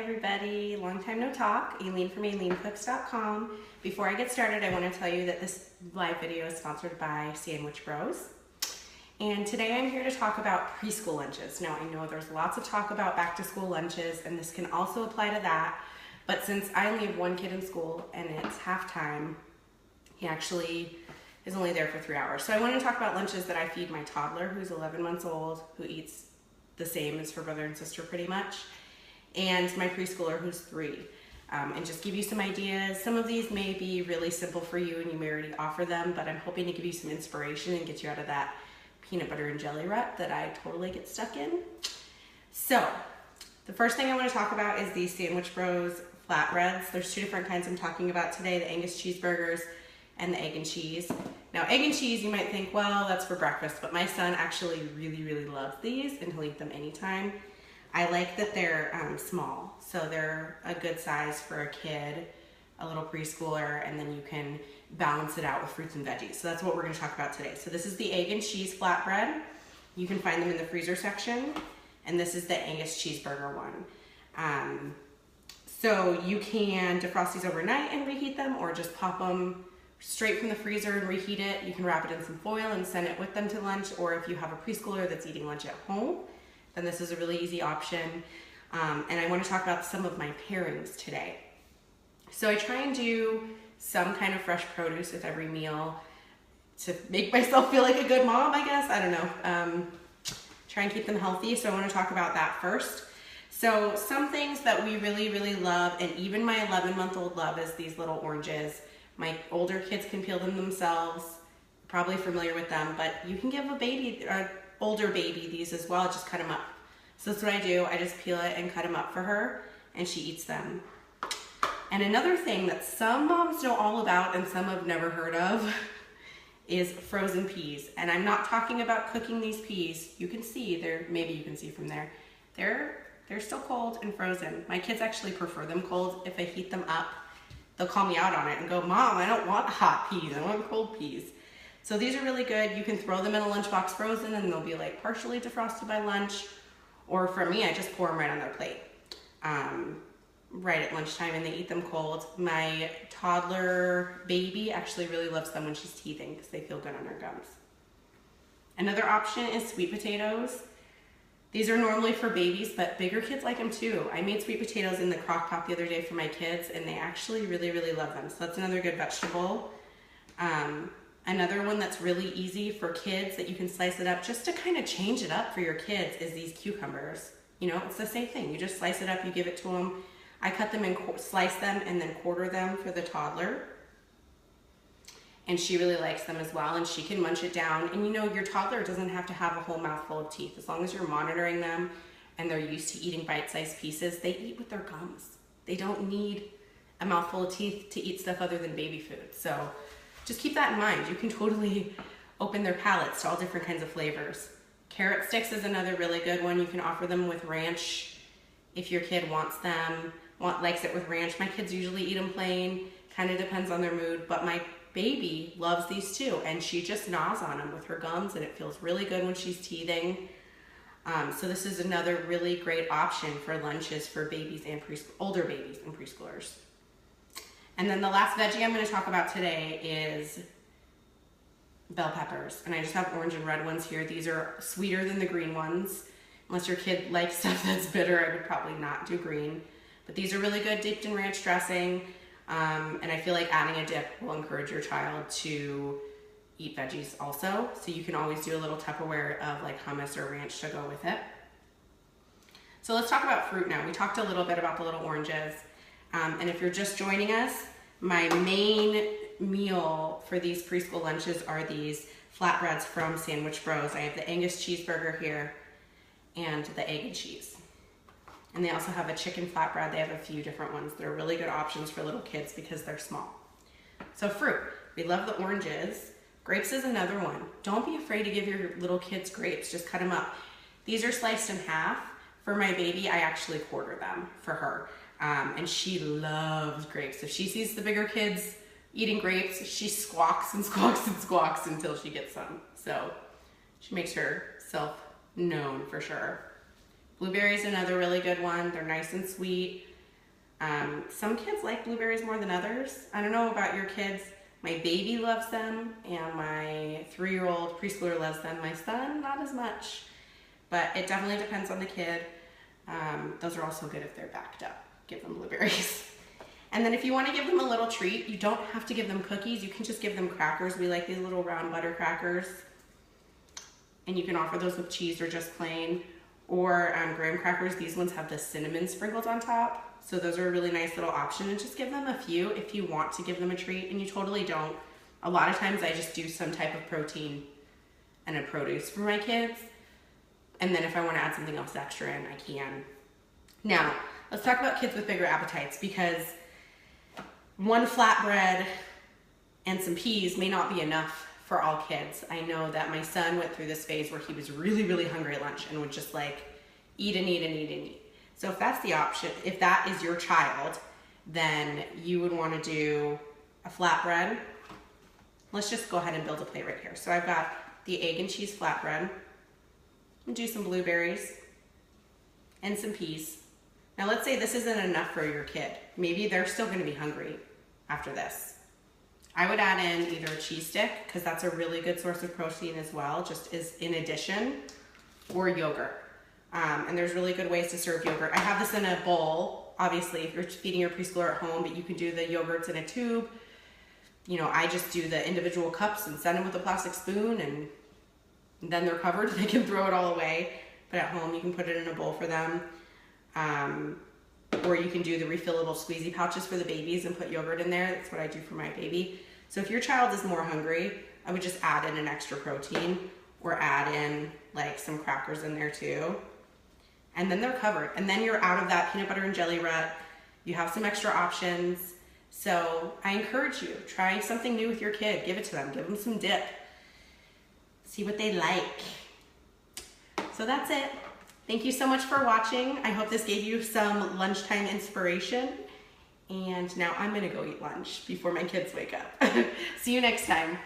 everybody, long time no talk. Aileen from AileenCooks.com. Before I get started, I want to tell you that this live video is sponsored by Sandwich Bros. And today I'm here to talk about preschool lunches. Now I know there's lots of talk about back to school lunches, and this can also apply to that. But since I only have one kid in school and it's halftime, he actually is only there for 3 hours. So I want to talk about lunches that I feed my toddler, who's 11 months old, who eats the same as her brother and sister pretty much, and my preschooler who's 3. And just give you some ideas. Some of these may be really simple for you and you may already offer them, but I'm hoping to give you some inspiration and get you out of that peanut butter and jelly rut that I totally get stuck in. So the first thing I want to talk about is these Sandwich Bros flatbreads. There's 2 different kinds I'm talking about today, the Angus cheeseburgers and the egg and cheese. Now egg and cheese, you might think, well, that's for breakfast, but my son actually really loves these and he'll eat them anytime. I like that they're small, so they're a good size for a kid, a little preschooler, and then you can balance it out with fruits and veggies. So that's what we're going to talk about today. So this is the egg and cheese flatbread. You can find them in the freezer section, and this is the Angus cheeseburger one. So you can defrost these overnight and reheat them, or just pop them straight from the freezer and reheat it. You can wrap it in some foil and send it with them to lunch, or if you have a preschooler that's eating lunch at home, then this is a really easy option. And I want to talk about some of my pairings today. So I try and do some kind of fresh produce with every meal to make myself feel like a good mom, I guess. I don't know. Try and keep them healthy. So I want to talk about that first. So some things that we really love, and even my 11-month-old love, is these little oranges. My older kids can peel them themselves, probably familiar with them, but you can give a baby, older baby, these as well. Just cut them up. So that's what I do. I just peel it and cut them up for her, and she eats them. And another thing that some moms know all about and some have never heard of is frozen peas. And I'm not talking about cooking these peas. You can see there, maybe you can see from there, they're still cold and frozen. My kids actually prefer them cold. If I heat them up, they'll call me out on it and go, "Mom, I don't want hot peas, I want cold peas." So these are really good. You can throw them in a lunchbox frozen and they'll be like partially defrosted by lunch. Or for me, I just pour them right on their plate right at lunchtime, and they eat them cold. My toddler baby actually really loves them when she's teething because they feel good on her gums. Another option is sweet potatoes. These are normally for babies, but bigger kids like them too. I made sweet potatoes in the crock pot the other day for my kids, and they actually really love them. So that's another good vegetable. Another one that's really easy for kids that you can slice it up just to kind of change it up for your kids is these cucumbers. You know, it's the same thing. You just slice it up, you give it to them. I cut them and slice them and then quarter them for the toddler. And she really likes them as well, and she can munch it down. And you know, your toddler doesn't have to have a whole mouthful of teeth. As long as you're monitoring them and they're used to eating bite-sized pieces, they eat with their gums. They don't need a mouthful of teeth to eat stuff other than baby food. So just keep that in mind. You can totally open their palates to all different kinds of flavors. Carrot sticks is another really good one. You can offer them with ranch if your kid wants them, likes it with ranch. My kids usually eat them plain, kind of depends on their mood, but my baby loves these too, and she just gnaws on them with her gums, and it feels really good when she's teething. So this is another really great option for lunches for babies and older babies and preschoolers. And then the last veggie I'm going to talk about today is bell peppers. And I just have orange and red ones here. These are sweeter than the green ones. Unless your kid likes stuff that's bitter, I would probably not do green. But these are really good dipped in ranch dressing. And I feel like adding a dip will encourage your child to eat veggies also. So you can always do a little Tupperware of like hummus or ranch to go with it. So let's talk about fruit now. We talked a little bit about the little oranges. And if you're just joining us, my main meal for these preschool lunches are these flatbreads from Sandwich Bros. I have the Angus cheeseburger here and the egg and cheese. And they also have a chicken flatbread. They have a few different ones that are really good options for little kids because they're small. So fruit, we love the oranges. Grapes is another one. Don't be afraid to give your little kids grapes, just cut them up. These are sliced in half. For my baby, I actually quarter them for her. And she loves grapes. If she sees the bigger kids eating grapes, she squawks and squawks and squawks until she gets some. So she makes herself known for sure. Blueberries, another really good one. They're nice and sweet. Some kids like blueberries more than others. I don't know about your kids. My baby loves them, and my 3-year-old preschooler loves them. My son, not as much, but it definitely depends on the kid. Those are also good if they're backed up. Give them blueberries. And then if you want to give them a little treat, you don't have to give them cookies. You can just give them crackers. We like these little round butter crackers. And you can offer those with cheese or just plain. Or graham crackers. These ones have the cinnamon sprinkled on top. So those are a really nice little option. And just give them a few if you want to give them a treat. And you totally don't. A lot of times I just do some type of protein and a produce for my kids. And then if I want to add something else extra in, I can. Now, let's talk about kids with bigger appetites, because one flatbread and some peas may not be enough for all kids. I know that my son went through this phase where he was really, really hungry at lunch and would just like eat and eat and eat and eat. So if that's the option, if that is your child, then you would want to do a flatbread. Let's just go ahead and build a plate right here. So I've got the egg and cheese flatbread. And do some blueberries and some peas. Now let's say this isn't enough for your kid. Maybe they're still going to be hungry after this. I would add in either a cheese stick, because that's a really good source of protein as well, just as in addition, or yogurt. And there's really good ways to serve yogurt. I have this in a bowl, obviously, if you're feeding your preschooler at home, but you can do the yogurts in a tube. You know, I just do the individual cups and send them with a plastic spoon, and then they're covered. They can throw it all away. But at home, you can put it in a bowl for them. Or you can do the refillable squeezy pouches for the babies and put yogurt in there. That's what I do for my baby. So if your child is more hungry, I would just add in an extra protein, or add in like some crackers in there too. And then they're covered. And then you're out of that peanut butter and jelly rut. You have some extra options. So I encourage you, try something new with your kid. Give it to them. Give them some dip. See what they like. So that's it. Thank you so much for watching. I hope this gave you some lunchtime inspiration. And now I'm gonna go eat lunch before my kids wake up. See you next time.